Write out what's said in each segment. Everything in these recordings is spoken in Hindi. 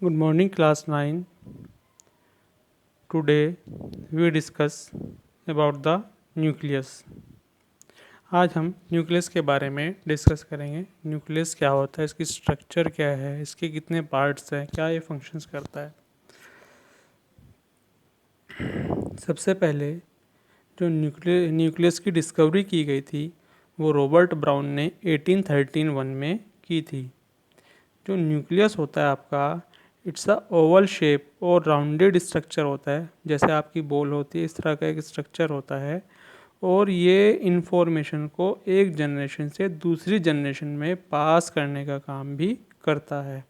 Good morning, class 9. Today we discuss about the nucleus. आज हम न्यूक्लियस के बारे में डिस्कस करेंगे। न्यूक्लियस क्या होता है, इसकी स्ट्रक्चर क्या है, इसके कितने पार्ट्स हैं, क्या ये फंक्शंस करता है। सबसे पहले जो न्यूक्लियस की डिस्कवरी की गई थी वो रॉबर्ट ब्राउन ने 1813 में की थी। जो न्यूक्लियस होता है आपका, इट्स अ ओवल शेप और राउंडेड स्ट्रक्चर होता है, जैसे आपकी बॉल होती है इस तरह का एक स्ट्रक्चर होता है। और ये इंफॉर्मेशन को एक जनरेशन से दूसरी जनरेशन में पास करने का काम भी करता है।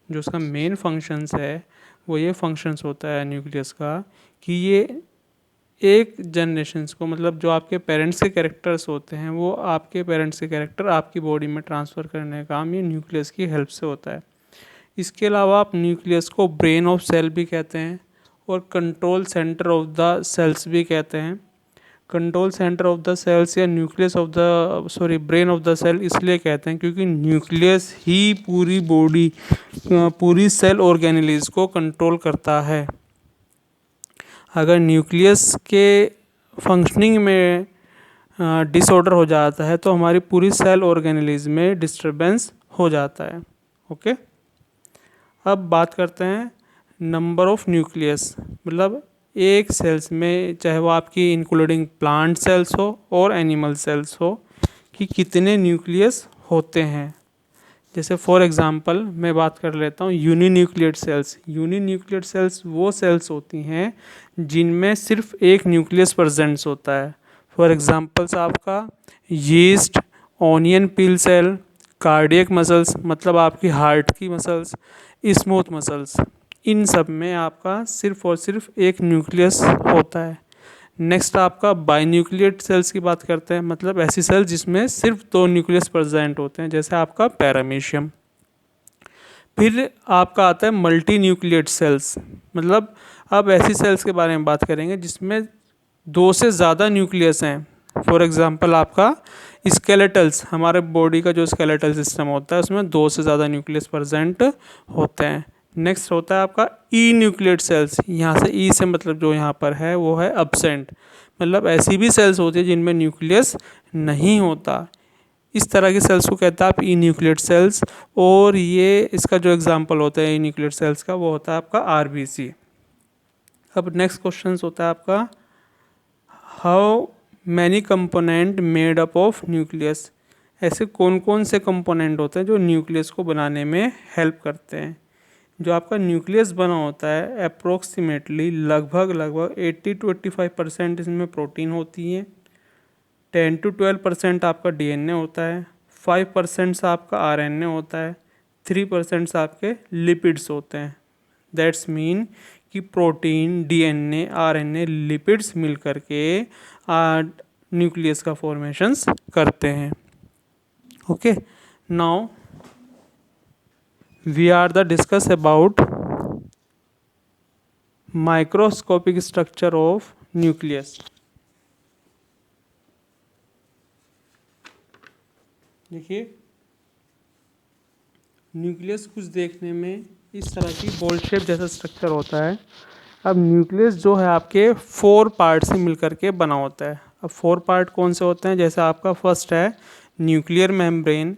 जो उसका मेन फंक्शंस है वो ये फंक्शंस होता है न्यूक्लियस का कि ये एक जनरेशन्स को, मतलब जो आपके पेरेंट्स के कैरेक्टर्स होते हैं वो आपके पेरेंट्स के कैरेक्टर आपकी बॉडी में ट्रांसफ़र करने का काम ये न्यूक्लियस की हेल्प से होता है। इसके अलावा आप न्यूक्लियस को ब्रेन ऑफ सेल भी कहते हैं और control centre of the cells भी कहते हैं। Control centre of the cells या nucleus of the brain of the cell इसलिए कहते हैं क्योंकि न्यूक्लियस ही पूरी बॉडी, पूरी सेल ऑर्गेनेलिज को कंट्रोल करता है। अगर न्यूक्लियस के फंक्शनिंग में डिसऑर्डर हो जाता है तो हमारी पूरी सेल ऑर्गेनेलिज में डिस्टरबेंस हो जाता है। ओके, अब बात करते हैं नंबर ऑफ न्यूक्लियस, मतलब एक सेल्स में, चाहे वो आपकी इंक्लूडिंग प्लांट सेल्स हो और एनिमल सेल्स हो, कि कितने न्यूक्लियस होते हैं। जैसे फॉर एग्जांपल मैं बात कर लेता हूँ uninucleate cells. Uninucleate cells वो सेल्स होती हैं जिनमें सिर्फ एक न्यूक्लियस प्रेजेंट्स होता है। फॉर एग्जांपल्स आपका yeast, onion peel cell, cardiac muscles मतलब आपकी हार्ट की मसल्स, स्मूथ मसल्स, इन सब में आपका सिर्फ और सिर्फ एक न्यूक्लियस होता है। नेक्स्ट आपका बाइन्यूक्लियेट सेल्स की बात करते हैं, मतलब ऐसी सेल जिसमें सिर्फ दो न्यूक्लियस प्रेजेंट होते हैं, जैसे आपका पैरामीशियम। फिर आपका आता है मल्टी न्यूक्लियेट सेल्स, मतलब अब ऐसी सेल्स के बारे में बात करेंगे जिसमें दो से ज़्यादा न्यूक्लियस हैं। फॉर एग्जांपल आपका स्केलेटल्स, हमारे बॉडी का जो स्केलेटल सिस्टम होता है उसमें दो से ज़्यादा न्यूक्लियस प्रेजेंट होते हैं। नेक्स्ट होता है आपका ई न्यूक्लियेट सेल्स। यहाँ से ई से मतलब जो यहाँ पर है वो है अब्सेंट, मतलब ऐसी भी सेल्स होती है जिनमें न्यूक्लियस नहीं होता। इस तरह की सेल्स को कहते हैं आप ई न्यूक्लियेट सेल्स। और ये इसका जो एग्जांपल होता है ई न्यूक्लियेट सेल्स का वो होता है आपका आरबीसी। अब नेक्स्ट क्वेश्चन होता है आपका how many component made up of nucleus. ऐसे कौन कौन से कंपोनेंट होते हैं जो न्यूक्लियस को बनाने में हेल्प करते हैं। जो आपका न्यूक्लियस बना होता है अप्रोक्सीमेटली लगभग 80 to 85% इसमें प्रोटीन होती है, 10 to 12% आपका डीएनए होता है, 5% आपका आरएनए होता है, 3% आपके लिपिड्स होते हैं। दैट्स मीन कि प्रोटीन, डीएनए, आरएनए, लिपिड्स मिल करके न्यूक्लियस का फॉर्मेशंस करते हैं। Okay, now we are the discuss about microscopic structure of nucleus। देखिए न्यूक्लियस कुछ देखने में इस तरह की बॉल शेप जैसा स्ट्रक्चर होता है। अब न्यूक्लियस जो है आपके 4 पार्ट से मिलकर के बना होता है। अब 4 पार्ट कौन से होते हैं, जैसे आपका फर्स्ट है nuclear membrane,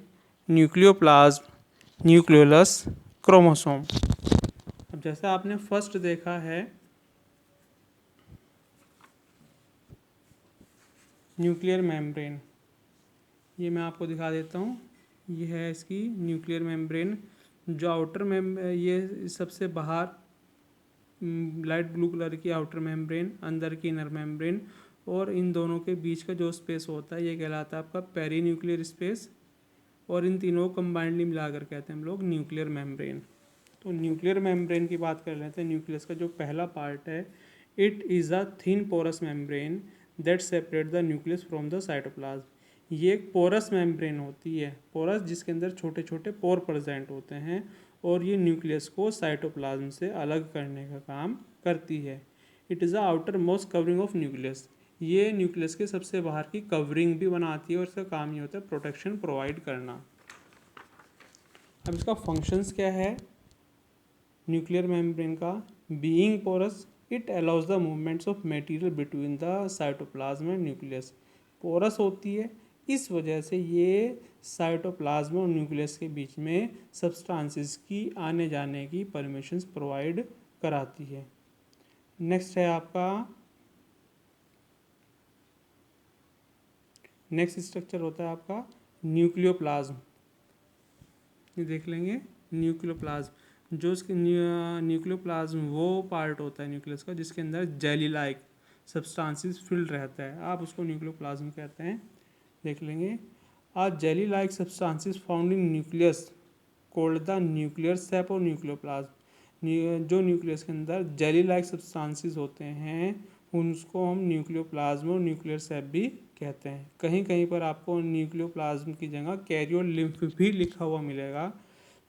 nucleoplasm, nucleolus, chromosome. अब जैसे आपने फर्स्ट देखा है न्यूक्लियर मेम्ब्रेन, ये मैं आपको दिखा देता हूँ। ये है इसकी न्यूक्लियर मेम्ब्रेन। जो आउटर ये सबसे बाहर लाइट ब्लू कलर की आउटर मेम्ब्रेन, अंदर की इनर मेम्ब्रेन, और इन दोनों के बीच का जो स्पेस होता है ये कहलाता है आपका पेरी न्यूक्लियर स्पेस। और इन तीनों को कंबाइंडली मिलाकर कहते हैं हम लोग न्यूक्लियर मेम्ब्रेन। तो न्यूक्लियर मेम्ब्रेन की बात कर लेते हैं। न्यूक्लियस का जो पहला पार्ट है, it is a thin porous membrane that separate the nucleus from the cytoplasm. ये एक पोरस मेम्ब्रेन होती है, पोरस जिसके अंदर छोटे छोटे पोर प्रेजेंट होते हैं, और ये न्यूक्लियस को साइटोप्लाज्म से अलग करने का काम करती है। It is the outer most covering of nucleus. ये न्यूक्लियस के सबसे बाहर की कवरिंग भी बनाती है और इसका काम ये होता है प्रोटेक्शन प्रोवाइड करना। अब इसका फंक्शंस क्या है, न्यूक्लियर मेम्ब्रेन का being porous it allows the movements of material between the cytoplasm and nucleus. Porous होती है, इस वजह से ये साइटोप्लाज्म और न्यूक्लियस के बीच में सब्सटेंसेस की आने जाने की परमिशंस प्रोवाइड कराती है। नेक्स्ट है आपका, नेक्स्ट स्ट्रक्चर होता है आपका न्यूक्लियोप्लाज्म। ये देख लेंगे न्यूक्लियोप्लाज्म। जो उसके न्यूक्लियोप्लाज्म वो पार्ट होता है न्यूक्लियस का जिसके अंदर जेली लाइक सब्सटेंसेस फिल्ड रहता है, आप उसको न्यूक्लियोप्लाज्म कहते हैं। देख लेंगे, a jelly like substances found in nucleus called the nuclear sap और न्यूक्लियोप्लाज्म। जो न्यूक्लियस के अंदर जेली लाइक सब्सटेंसेस होते हैं उनको हम न्यूक्लियोप्लाज्म और न्यूक्लियर सेप भी कहते हैं। कहीं कहीं पर आपको न्यूक्लियोप्लाज्म की जगह कैरियो लिम्फ भी लिखा हुआ मिलेगा,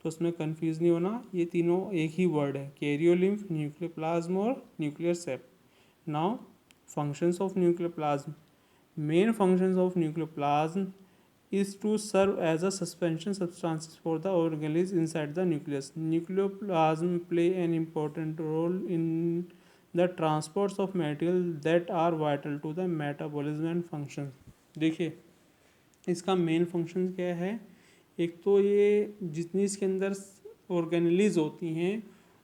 तो उसमें कंफ्यूज नहीं होना, ये तीनों एक ही वर्ड है, कैरियो लिम्फ, न्यूक्लियोप्लाज्म और nuclear shape. Now functions of nucleoplasm. Main functions of nucleoplasm is to serve as a suspension substances for the organelles inside the nucleus. Nucleoplasm play an important role in the transports of material that are vital to the metabolism and functions. देखिए इसका मेन फंक्शन क्या है, एक तो ये जितनी इसके अंदर ऑर्गेनेलीज होती हैं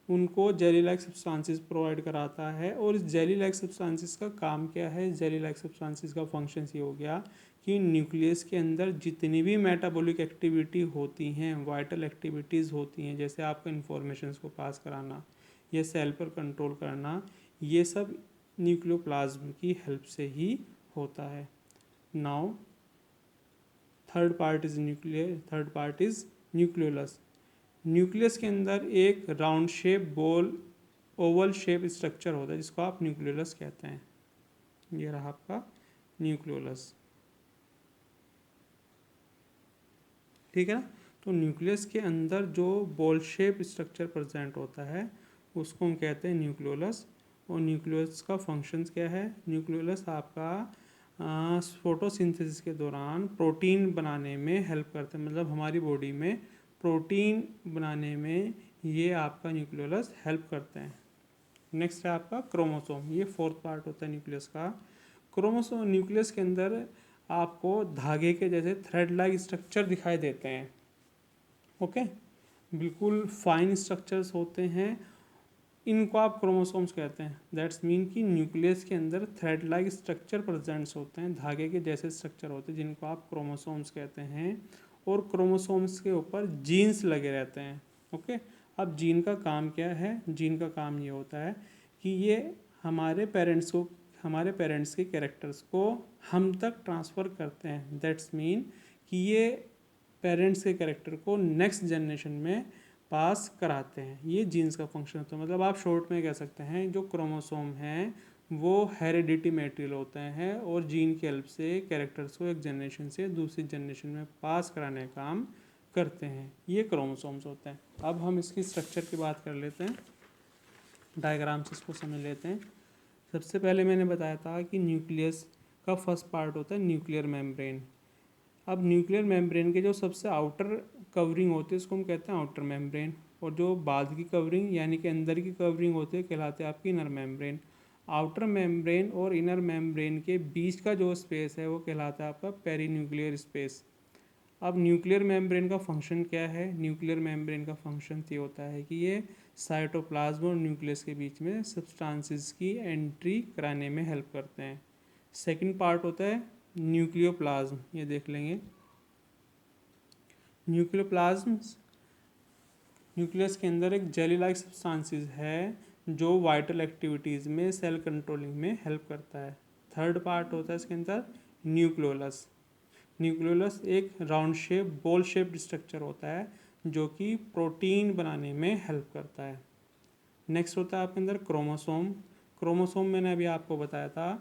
उनको जेली लाइक सब्सटेंसेस प्रोवाइड कराता है। और इस जेली लाइक सब्सटेंसेस का काम क्या है, जेली लाइक सब्सटेंसेस का फंक्शन ये हो गया कि न्यूक्लियस के अंदर जितनी भी मेटाबॉलिक एक्टिविटी होती हैं, वाइटल एक्टिविटीज़ होती हैं, जैसे आपको इन्फॉर्मेशंस को पास कराना या सेल पर कंट्रोल करना, ये सब न्यूक्लियोप्लाज्म की हेल्प से ही होता है। Now third part is nucleolus. Nucleus के अंदर एक round shape ball Oval shape structure होता है जिसको आप न्यूक्लियोलस कहते हैं। ये रहा आपका न्यूक्लियोलस, ठीक है ना। तो न्यूक्लियस के अंदर जो बॉल शेप स्ट्रक्चर प्रेजेंट होता है उसको हम कहते हैं न्यूक्लियोलस। और न्यूक्लियस का फंक्शंस क्या है, न्यूक्लियोलस आपका फोटोसिंथेसिस के दौरान प्रोटीन बनाने में हेल्प करता है, मतलब हमारी बॉडी में प्रोटीन बनाने में ये आपका न्यूक्लियोलस हेल्प करते हैं। नेक्स्ट है आपका क्रोमोसोम, ये फोर्थ पार्ट होता है न्यूक्लियस का। क्रोमोसोम न्यूक्लियस के अंदर आपको धागे के जैसे थ्रेड लाइक स्ट्रक्चर दिखाई देते हैं, ओके, बिल्कुल फाइन स्ट्रक्चर्स होते हैं, इनको आप क्रोमोसोम्स कहते हैं। दैट्स मीन कि न्यूक्लियस के अंदर थ्रेड लाइक स्ट्रक्चर प्रेजेंट्स होते हैं, धागे के जैसे स्ट्रक्चर होते हैं जिनको आप क्रोमोसोम्स कहते हैं। और क्रोमोसोम्स के ऊपर जीन्स लगे रहते हैं, ओके। अब जीन का काम क्या है, जीन का काम ये होता है कि ये हमारे पेरेंट्स के कैरेक्टर्स को हम तक ट्रांसफ़र करते हैं। दैट्स मीन कि ये पेरेंट्स के कैरेक्टर को नेक्स्ट जनरेशन में पास कराते हैं, ये जीन्स का फंक्शन होता है। मतलब आप शॉर्ट में कह सकते हैं जो क्रोमोसोम हैं वो हेरिडिटी मटेरियल होते हैं और जीन की हेल्प से कैरेक्टर्स को एक जनरेशन से दूसरी जनरेशन में पास कराने का काम करते हैं, ये क्रोमोसोम्स होते हैं। अब हम इसकी स्ट्रक्चर की बात कर लेते हैं, डायग्राम से इसको समझ लेते हैं। सबसे पहले मैंने बताया था कि न्यूक्लियस का फर्स्ट पार्ट होता है न्यूक्लियर मेम्ब्रेन। अब न्यूक्लियर मेम्ब्रेन के जो सबसे आउटर कवरिंग होती है उसको हम कहते हैं आउटर मेम्ब्रेन, और जो बाद की कवरिंग यानी कि अंदर की कवरिंग होती है कहलाते हैं आपकी इनर मेम्ब्रेन। आउटर मेम्ब्रेन और इनर मेम्ब्रेन के बीच का जो स्पेस है वो कहलाता है आपका पेरीन्यूक्लियर स्पेस। अब न्यूक्लियर मेम्ब्रेन का फंक्शन क्या है, न्यूक्लियर मेम्ब्रेन का फंक्शन ये होता है कि ये साइटोप्लाज्म और न्यूक्लियस के बीच में सब्सटेंसेस की एंट्री कराने में हेल्प करते हैं। सेकंड पार्ट होता है न्यूक्लियोप्लाज्म, ये देख लेंगे। न्यूक्लियोप्लाज्म न्यूक्लियस के अंदर एक जेली लाइक सब्सटेंसेस है जो वाइटल एक्टिविटीज़ में सेल कंट्रोलिंग में हेल्प करता है। थर्ड पार्ट होता है इसके अंदर न्यूक्लियोलस। न्यूक्लियोलस एक round shape ball shaped structure होता है जो कि प्रोटीन बनाने में हेल्प करता है। नेक्स्ट होता है आपके अंदर क्रोमोसोम। क्रोमोसोम मैंने अभी आपको बताया था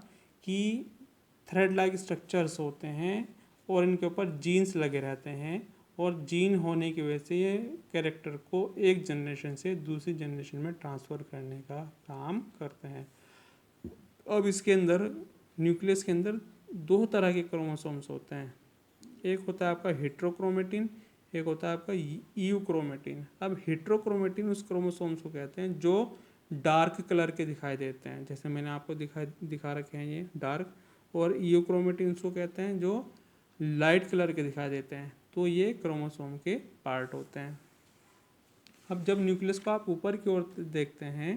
कि थ्रेड लाइक स्ट्रक्चर्स होते हैं और इनके ऊपर जीन्स लगे रहते हैं, और जीन होने की वजह से ये कैरेक्टर को एक जनरेशन से दूसरी जनरेशन में ट्रांसफ़र करने का काम करते हैं। अब इसके अंदर न्यूक्लियस के अंदर दो तरह के क्रोमोसोम्स होते हैं, एक होता है आपका हेट्रोक्रोमेटिन, एक होता है आपका यूक्रोमेटिन। अब हेट्रोक्रोमेटिन उस क्रोमोसोम्स को कहते हैं जो डार्क कलर के दिखाई देते हैं, जैसे मैंने आपको दिखा रखे हैं ये डार्क। और यूक्रोमेटिन उसको कहते हैं जो लाइट कलर के दिखाई देते हैं। तो ये क्रोमोसोम के पार्ट होते हैं। अब जब न्यूक्लियस को आप ऊपर की ओर देखते हैं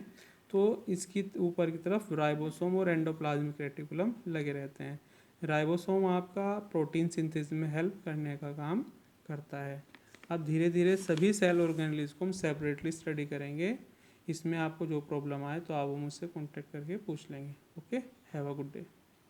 तो इसकी ऊपर की तरफ राइबोसोम और एंडोप्लाज्मिक रेटिकुलम लगे रहते हैं। राइबोसोम आपका प्रोटीन सिंथेसिस में हेल्प करने का काम करता है। अब धीरे धीरे सभी सेल ऑर्गेनेल्स को हम सेपरेटली स्टडी करेंगे। इसमें आपको जो प्रॉब्लम आए तो आप वो मुझसे कॉन्टेक्ट करके पूछ लेंगे। Okay, have a good day.